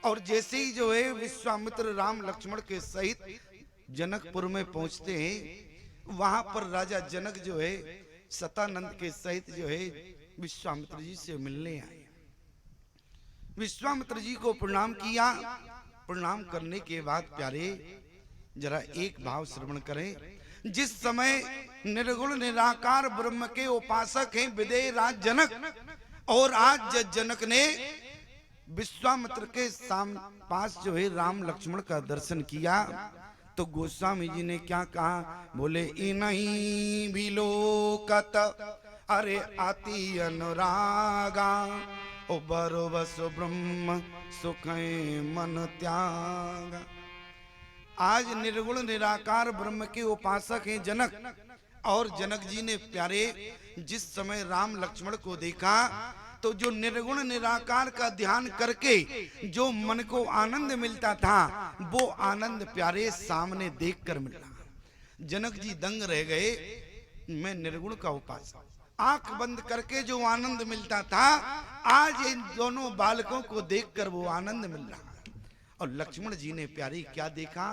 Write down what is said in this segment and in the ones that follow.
और जैसे ही जो है विश्वामित्र राम लक्ष्मण के सहित जनकपुर में पहुंचते हैं, वहां पर राजा जनक जो है सतानंद के सहित जो है विश्वामित्र जी से मिलने आए। विश्वामित्र जी को प्रणाम किया। प्रणाम करने के बाद प्यारे जरा एक भाव श्रवण करें। जिस समय निर्गुण निराकार ब्रह्म के उपासक हैं विदेह राज जनक, और आज जनक ने विश्वामित्र के पास जो है राम लक्ष्मण का दर्शन किया, तो गोस्वामी जी ने क्या कहा? बोले इन्हीं बिलोकत अरे अति अनुरागा, ओ बरो बस ब्रह्म सुख मन त्याग। आज निर्गुण निराकार ब्रह्म के उपासक हैं जनक, और जनक जी ने प्यारे जिस समय राम लक्ष्मण को देखा, तो जो निर्गुण निराकार का ध्यान करके जो मन को आनंद मिलता था, वो आनंद प्यारे सामने देखकर मिला। जनक जी दंग रह गए, मैं निर्गुण का उपासक, आंख बंद करके जो आनंद मिलता था, आज इन दोनों बालकों को देखकर वो आनंद मिल रहा। और लक्ष्मण जी ने प्यारी क्या देखा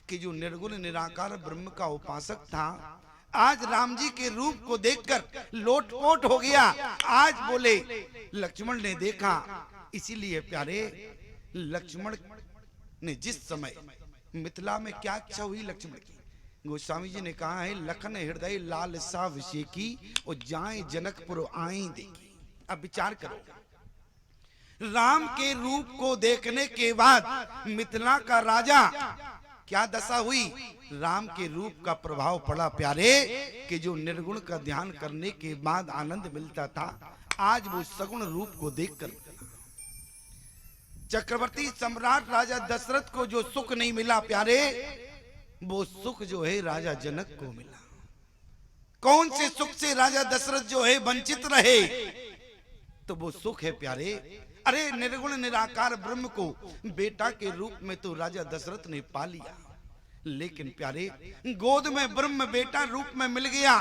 कि जो निर्गुण निराकार ब्रह्म का उपासक था, आज राम जी के रूप को देखकर लोटपोट हो गया। आज बोले लक्ष्मण ने देखा। इसीलिए प्यारे लक्ष्मण ने जिस समय मिथिला में क्या इच्छा हुई लक्ष्मण की, गोस्वामी जी ने कहा है लखन हृदय लाल सा विषय की, और जाए जनकपुर आई देखी। अब विचार करो, राम के रूप को देखने के बाद मिथिला का राजा क्या दशा हुई? राम के रूप का प्रभाव पड़ा प्यारे कि जो निर्गुण का ध्यान करने के बाद आनंद मिलता था, आज वो सगुण रूप को देखकर। चक्रवर्ती सम्राट राजा दशरथ को जो सुख नहीं मिला प्यारे, वो सुख जो है राजा जनक को मिला। कौन से सुख से राजा दशरथ जो है वंचित रहे? तो वो सुख है प्यारे, अरे निर्गुण निराकार ब्रह्म को बेटा के रूप में तो राजा दशरथ ने पा लिया, लेकिन प्यारे गोद में ब्रह्म बेटा रूप में मिल गया,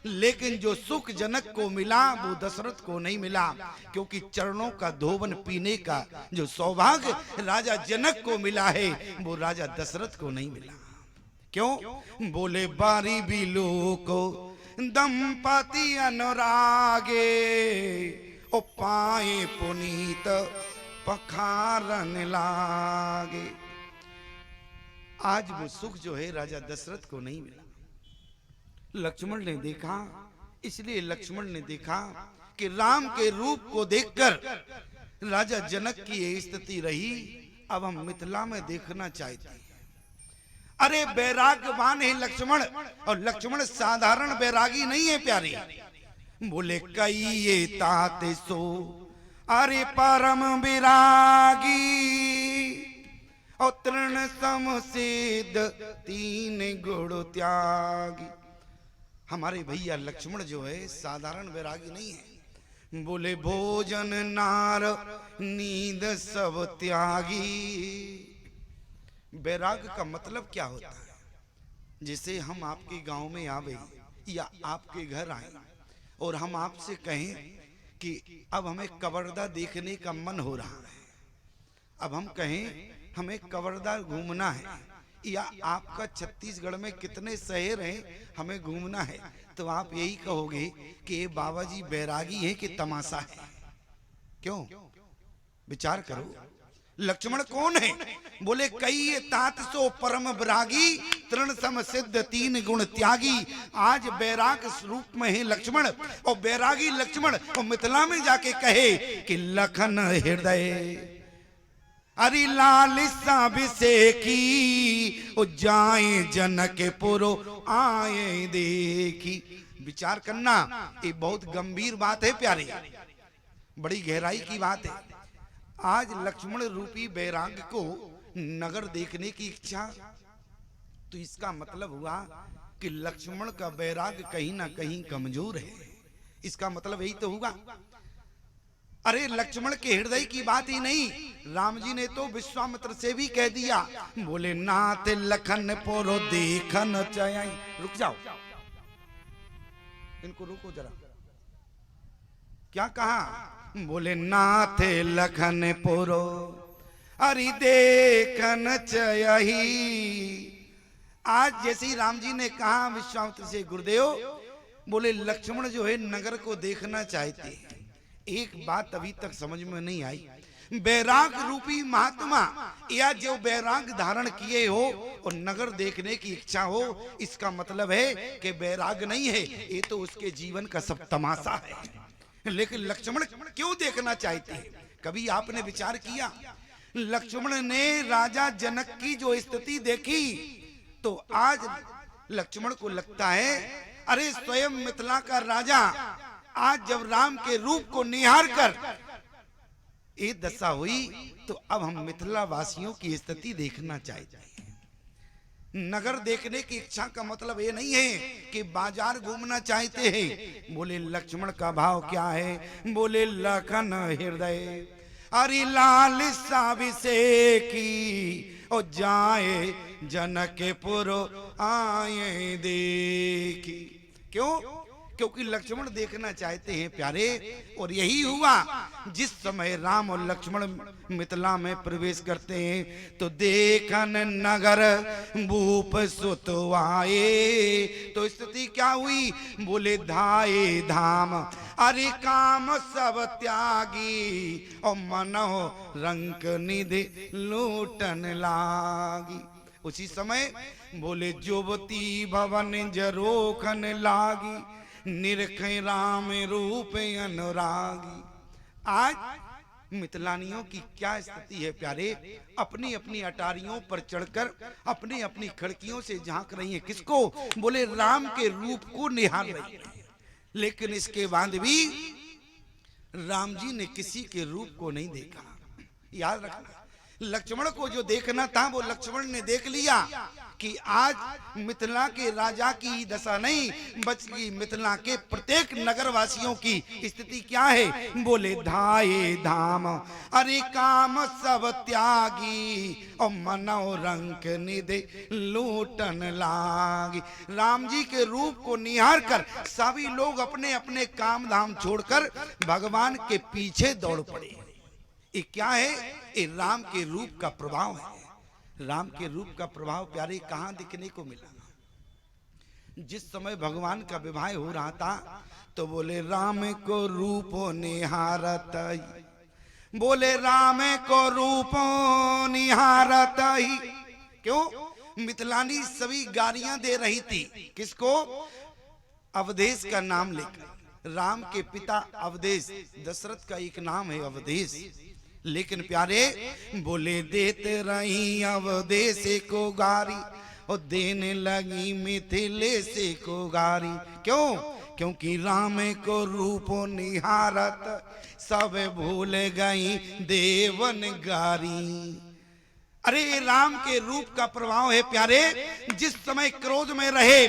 लेकिन जो सुख जनक को मिला वो दशरथ को नहीं मिला, क्योंकि चरणों का धोवन पीने का जो सौभाग्य राजा जनक को मिला है, वो राजा दशरथ को नहीं मिला। क्यों? बोले बारी बिलो को दंपति अनुरागे, ओ पाए पुनीत पखारन लागे। आज वो सुख जो है राजा दशरथ को नहीं मिला। लक्ष्मण ने देखा, इसलिए लक्ष्मण ने देखा कि राम के रूप को देखकर राजा जनक की ये स्थिति रही। अब हम मिथिला में देखना चाहते हैं। अरे बैरागवान है लक्ष्मण, और लक्ष्मण साधारण बैरागी नहीं है प्यारे। बोले कई ये तात सो अरे परम विरागी, और तृण समसिद्ध तीन गुण त्यागी। हमारे भैया लक्ष्मण जो है साधारण वैरागी नहीं है। बोले भोजन नार नींद सब त्यागी। वैराग का मतलब क्या होता है? जैसे हम आपके गांव में आवे या आपके घर आए और हम आपसे कहें कि अब हमें कवर्धा देखने का मन हो रहा है, अब हम कहें हमें कवर्धा घूमना है, या आपका छत्तीसगढ़ में कितने शहर हैं हमें घूमना है, तो आप यही कहोगे कि ये बाबा जी बैरागी है कि तमाशा है। क्यों? विचार करो, लक्ष्मण कौन है? बोले कई तात सो परम विरागी, तृण सम सिद्ध तीन गुण त्यागी। आज बैराग रूप में है लक्ष्मण, और बैरागी लक्ष्मण और मिथिला में जाके कहे कि लखन हृदय अरे लालिसा विषेकी, ओ जाए जनकपुर आए देखी। विचार करना, ये बहुत गंभीर बात है प्यारे, बड़ी गहराई की बात है। आज लक्ष्मण रूपी बैराग को नगर देखने की इच्छा, तो इसका मतलब हुआ कि लक्ष्मण का बैराग कहीं ना कहीं कमजोर है। इसका मतलब यही तो हुआ। अरे लक्ष्मण के हृदय की बात ही नहीं, राम जी ने तो विश्वामित्र से भी कह दिया। बोले नाथ लखन पोरो देखन चाहे। रुक जाओ, इनको रुको जरा। क्या कहा? बोले नाथ लखन पोरो अरे देखन चयही। आज जैसे ही राम जी ने कहा विश्वामित्र से, गुरुदेव बोले लक्ष्मण जो है नगर को देखना चाहते हैं। एक बात अभी तक समझ में नहीं आई, बैराग रूपी महात्मा या जो बैराग धारण किए हो और नगर देखने की इच्छा हो, इसका मतलब है कि बैराग नहीं है, ये तो उसके जीवन का सब तमाशा है। लेकिन लक्ष्मण क्यों देखना चाहते हैं? कभी आपने विचार किया? लक्ष्मण ने राजा जनक की जो स्थिति देखी तो आज लक्ष्मण को लगता है अरे स्वयं मिथिला का राजा आज जब राम के रूप को निहार कर ये दशा हुई तो अब हम मिथिला वासियों की स्थिति देखना चाहते हैं। नगर देखने की इच्छा का मतलब ये नहीं है कि बाजार घूमना चाहते हैं। बोले लक्ष्मण का भाव क्या है? बोले लखन हृदय अरे लाल साभिषेकी और जाए जनकपुर आए देखी। क्यों? क्योंकि लक्ष्मण देखना चाहते हैं प्यारे। और यही हुआ जिस समय राम और लक्ष्मण मिथिला में प्रवेश करते हैं तो देखन नगर भूप सुत आए। तो स्थिति क्या हुई? बोले धाये धाम अरे काम सब त्यागी और मनो रंक निधि लूटन लागी। उसी समय बोले जुवती भवन जरोखन लागी निरख राम रूप अनुरागी। आज मिथिलानियों की क्या स्थिति है प्यारे? अपनी अपनी अटारियों पर चढ़कर अपनी अपनी खिड़कियों से झांक रही है। किसको? बोले राम के रूप को निहार रही है। लेकिन इसके बाद भी राम जी ने किसी के रूप को नहीं देखा। याद रखना, लक्ष्मण को जो देखना था वो लक्ष्मण ने देख लिया कि आज मिथिला के राजा की दशा नहीं बल्कि मिथिला के प्रत्येक नगरवासियों की स्थिति क्या है? बोले धाये धाम अरे काम सब त्यागी और मनो रंक निधि लूटन लागी। राम जी के रूप को निहार कर सभी लोग अपने अपने काम धाम छोड़कर भगवान के पीछे दौड़ पड़े। ये क्या है? ये राम के रूप का प्रभाव है। राम के रूप का प्रभाव प्यारे कहां दिखने को मिला? जिस समय भगवान का विवाह हो रहा था तो बोले राम को रूप निहारत ही। बोले राम को रूप निहारत ही। क्यों? मिथिलानी सभी गालियां दे रही थी। किसको? अवधेश का नाम लेकर। राम के पिता अवधेश, दशरथ का एक नाम है अवधेश। लेकिन प्यारे बोले देते रही अवधेश को गारी और देने लगी मिथिले से को गारी। क्यों? क्योंकि राम को रूप निहारत सब भूल गई देवन गारी। अरे राम के रूप का प्रभाव है प्यारे। जिस समय क्रोध में रहे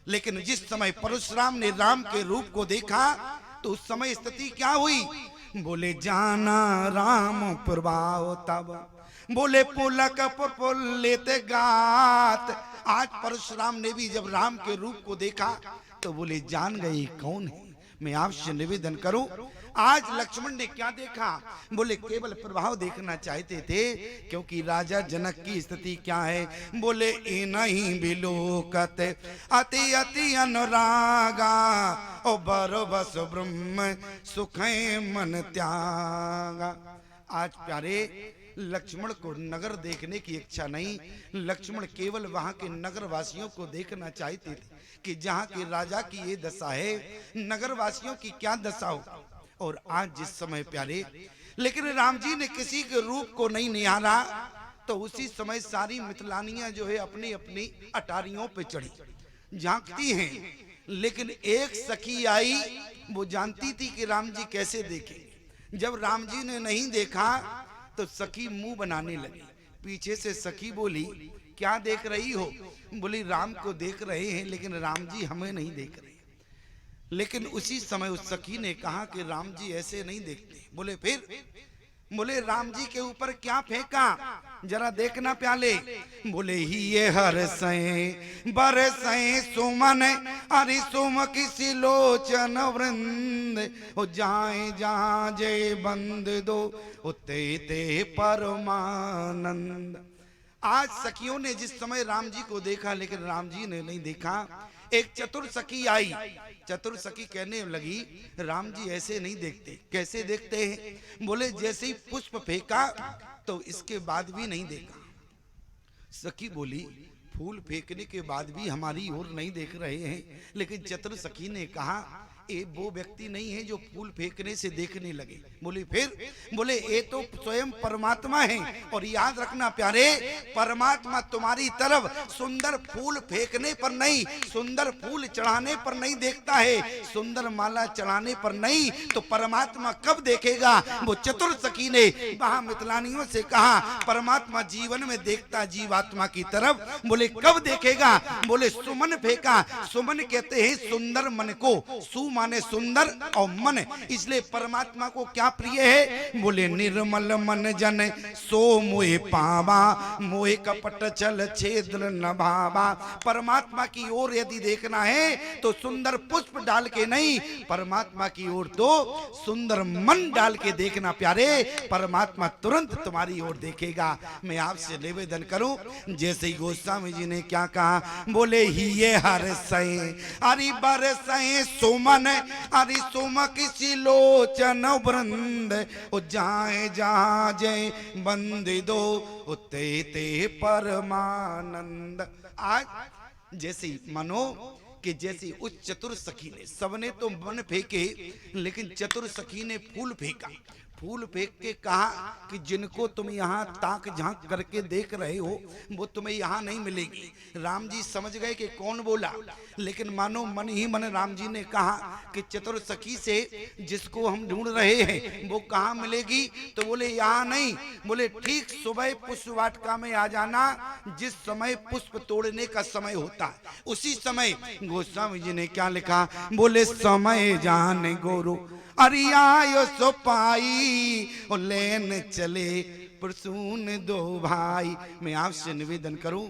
लेकिन जिस समय परशुराम ने राम के रूप को देखा तो उस समय स्थिति क्या हुई? बोले जाना राम प्रभाव तब। बोले पुलक पुलित गात। आज परशुराम ने भी जब राम के रूप को देखा तो बोले जान गए कौन है। मैं आपसे निवेदन करूं, आज लक्ष्मण ने क्या देखा? बोले केवल प्रभाव देखना चाहते थे। क्योंकि राजा जनक की स्थिति क्या है? बोले ए नहीं बिलोकत अति अति अनुरागा ओ बरो बस ब्रह्म सुख मन त्यागा। आज प्यारे लक्ष्मण को नगर देखने की इच्छा नहीं। लक्ष्मण केवल वहां के नगर वासियों को देखना चाहते थे कि जहां के राजा की ये दशा है, नगर वासियों की क्या दशा हो। और आज जिस समय प्यारे लेकिन राम जी ने किसी के रूप को नहीं निहारा तो उसी समय सारी मिथिलानियां जो है अपनी अपनी अटारियों पे चढ़ी झांकती हैं। लेकिन एक सखी आई, वो जानती थी कि राम जी कैसे देखें। जब राम जी ने नहीं देखा तो सखी मुंह बनाने लगी। पीछे से सखी बोली क्या देख रही हो? बोली राम को देख रहे हैं लेकिन राम जी हमें नहीं देख रहे। लेकिन उसी समय उस सखी ने कहा कि राम जी ऐसे नहीं देखते। बोले फिर? बोले राम जी के ऊपर क्या फेंका? जरा देखना प्याले। बोले ही ये हर सै बरसै सुमन अरि सुम किसी लोचन वृंद, हो जाए जहां जय बंद दो उते ते परमानंद। आज सखियों ने जिस समय राम जी को देखा, लेकिन राम जी ने नहीं देखा। एक चतुर सखी आई। चतुर सखी कहने लगी, राम जी ऐसे नहीं देखते। कैसे देखते हैं? बोले जैसे ही पुष्प फेंका तो इसके बाद भी नहीं देखा। सखी बोली, फूल फेंकने के बाद भी हमारी ओर नहीं देख रहे हैं। लेकिन चतुर सखी ने कहा, ये वो व्यक्ति नहीं है जो फूल फेंकने से देखने लगे। बोली फिर? बोले ये तो स्वयं परमात्मा है। और याद रखना प्यारे, परमात्मा तुम्हारी तरफ सुंदर फूल फेंकने पर नहीं, सुंदर फूल चढ़ाने पर नहीं देखता है, सुंदर माला चढ़ाने पर नहीं। तो परमात्मा कब देखेगा? वो चतुर सखी ने वहां मिथिलानियों से कहा, परमात्मा जीवन में देखता जीवात्मा की तरफ। बोले कब देखेगा? बोले सुमन फेंका। सुमन कहते हैं सुंदर मन को। सु माने सुंदर और मन, इसलिए परमात्मा को क्या प्रिय है? बोले निर्मल मन जन सो मोहे पावा, मोहे कपट चल छेद्र न भावा। परमात्मा की ओर यदि देखना है तो सुंदर पुष्प डाल के नहीं, परमात्मा की ओर तो सुंदर मन डाल के देखना प्यारे। परमात्मा तुरंत तुम्हारी ओर देखेगा। मैं आपसे निवेदन करूं, जैसे ही गोस्वामी जी ने क्या कहा, बोले ही ये हर सै अरि बरसै सुमन अरि सुम किसी लोचन वृंद, ओ जाए जहां जय बंद दो उते ते परमानंद। आज जैसे मानो कि जैसे उस चतुर सखी ने, सबने तो मन फेंके लेकिन चतुर सखी ने फूल फेंका। फूल फेंक के कहा कि जिनको तुम यहाँ ताक झांक करके देख रहे हो वो तुम्हें यहाँ नहीं मिलेगी। राम जी समझ गए कि कौन बोला, लेकिन मानो मन ही मन राम जी ने कहा कि चतुर सखी से जिसको हम ढूंढ रहे हैं वो कहाँ मिलेगी? तो बोले यहाँ नहीं। बोले ठीक सुबह पुष्प वाटिका में आ जाना, जिस समय पुष्प तोड़ने का समय होता है उसी समय। गोस्वामी जी ने क्या लिखा? बोले समय जाने गोरो अरियायो सो पाई, और लेन चले प्रसून दो भाई। मैं आपसे निवेदन करूं,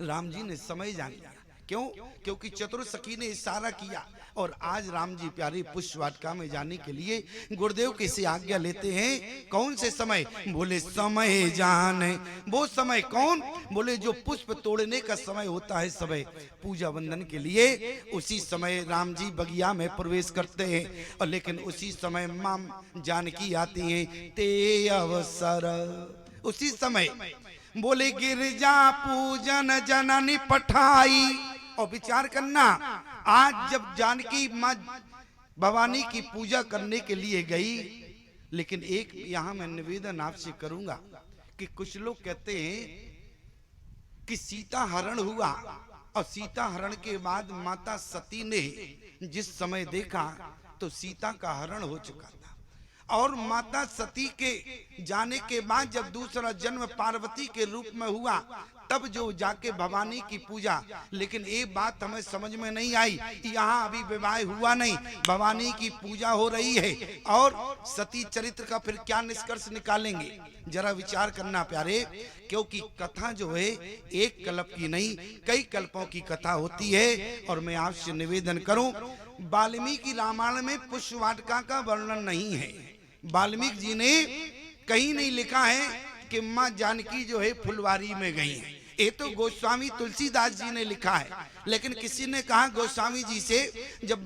राम जी ने समय जान लिया। क्यों? क्योंकि चतुर सखी ने इशारा किया। और आज राम जी प्यारी पुष्प वाटिका में जाने के लिए गुरुदेव की से आज्ञा लेते हैं। कौन से समय? बोले समय जाने। वो समय कौन? बोले जो पुष्प तोड़ने का समय होता है, समय पूजा वंदन के लिए, उसी समय राम जी बगिया में प्रवेश करते हैं। और लेकिन उसी समय मां जानकी आती हैं ते अवसर। उसी समय बोले गिरजा पूजन जननी पठाई। और विचार करना, आज जब जानकी मां भवानी की पूजा करने के लिए गई, लेकिन एक यहां मैं निवेदन आपसे करूंगा कि कुछ लोग कहते हैं कि सीता हरण हुआ और सीता हरण के बाद माता सती ने जिस समय देखा तो सीता का हरण हो चुका था। और माता सती के जाने के बाद जब दूसरा जन्म पार्वती के रूप में हुआ तब जो जाके भवानी की पूजा। लेकिन एक बात हमें समझ में नहीं आई, यहाँ अभी विवाह हुआ नहीं, भवानी की पूजा हो रही है। और सती चरित्र का फिर क्या निष्कर्ष निकालेंगे? जरा विचार करना प्यारे, क्योंकि कथा जो है एक कल्प की नहीं कई कल्पों की कथा होती है। और मैं आपसे निवेदन करूं, वाल्मीकि रामायण में पुष्प वाटिका का वर्णन नहीं है। वाल्मीकि जी ने कहीं नहीं लिखा है कि मां जानकी जो है फुलवारी में गई है। ये तो गोस्वामी तुलसीदास जी ने लिखा है। लेकिन किसी ने कहा गोस्वामी जी से, जब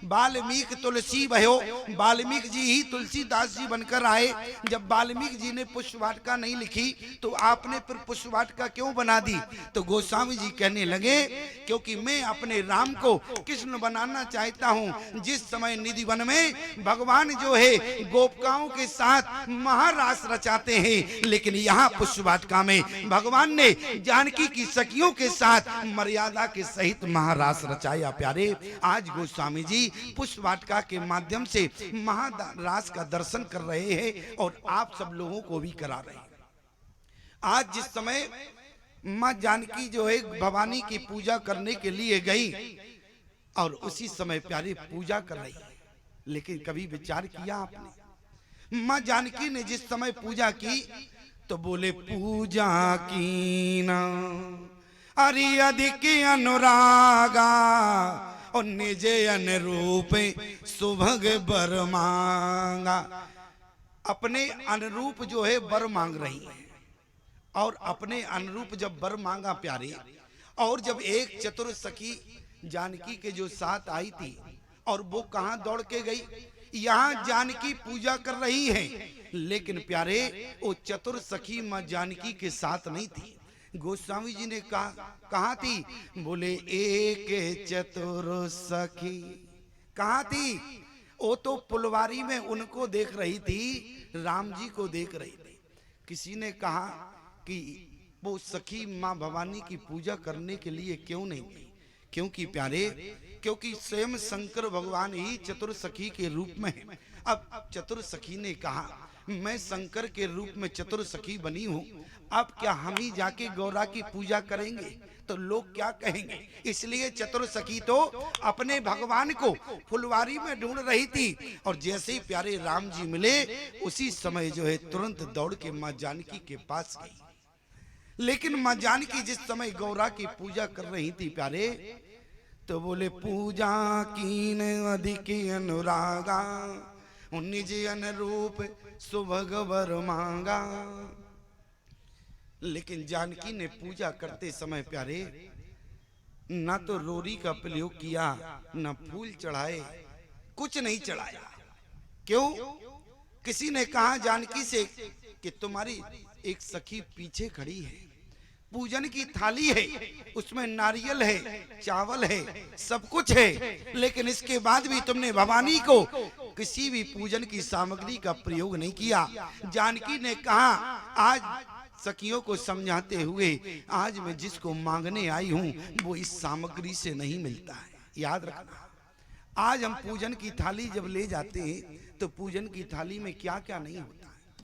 वाल्मीकि तुलसी भयो, वाल्मीकि जी ही तुलसीदास जी बनकर आए। जब वाल्मीकि जी ने पुष्प वाटिका नहीं लिखी तो आपने फिर पुष्प वाटिका क्यों बना दी? तो गोस्वामी जी कहने लगे, क्योंकि मैं अपने राम को कृष्ण बनाना चाहता हूँ। जिस समय निधि वन में भगवान जो है गोपिकाओं के साथ महारास रचाते हैं, लेकिन यहाँ पुष्प वाटिका में भगवान ने जानकी की सखियों के साथ मर्यादा के सहित महारास रचाया। प्यारे, आज गोस्वामी जी पुष्प वाटिका के माध्यम से महारास का दर्शन कर रहे हैं और आप सब लोगों को भी करा रहे हैं। आज जिस समय मां जानकी जो है भवानी की पूजा करने के लिए गई और उसी समय प्यारे पूजा कर रही है, लेकिन कभी विचार किया आपने? मां जानकी ने जिस समय पूजा की तो बोले पूजा कीना अरि अधिक अनुरागा और निज अनुरूप सुभग बर मांगा। अपने अनुरूप जो है बर मांग रही है, और अपने अनुरूप जब बर मांगा प्यारे, और जब एक चतुर सखी जानकी के जो साथ आई थी, और वो कहां दौड़ के गई, यहाँ जानकी पूजा कर रही है, लेकिन प्यारे वो चतुर सखी मां जानकी के साथ नहीं थी। गोस्वामी जी ने कहा थी, बोले एक चतुर सखी कहाँ थी? वो तो फुलवारी में उनको देख रही थी, राम जी को देख रही थी। किसी ने कहा कि वो सखी माँ भवानी की पूजा करने के लिए क्यों नहीं गई? क्योंकि प्यारे, क्योंकि स्वयं शंकर भगवान ही चतुर सखी के रूप में है। अब चतुर सखी ने कहा, मैं शंकर के रूप में चतुर सखी बनी हूँ, अब क्या हम ही जाके गौरा की पूजा करेंगे तो लोग क्या कहेंगे? इसलिए चतुर सखी तो अपने भगवान को फुलवारी में ढूंढ रही थी, और जैसे ही प्यारे राम जी मिले उसी समय जो है तुरंत दौड़ के माँ जानकी के पास गई। लेकिन माँ जानकी जिस समय गौरा की पूजा कर रही थी प्यारे, तो बोले पूजा कीन अधिक अनुरागा निज अनुरूप सुभग वर मांगा। लेकिन जानकी ने पूजा करते समय प्यारे ना तो रोरी का प्रयोग किया, ना फूल चढ़ाए, कुछ नहीं चढ़ाया। क्यों? किसी ने कहा जानकी से कि तुम्हारी एक सखी पीछे खड़ी है, पूजन की थाली है, उसमें नारियल है, चावल है, सब कुछ है, लेकिन इसके बाद भी तुमने भवानी को किसी भी पूजन की सामग्री का प्रयोग नहीं किया। जानकी ने कहा, आज सखियों को समझाते हुए, आज मैं जिसको मांगने आई हूं वो इस सामग्री से नहीं मिलता है। याद रखना, आज हम पूजन की थाली जब ले जाते हैं तो पूजन की थाली में क्या क्या नहीं होता।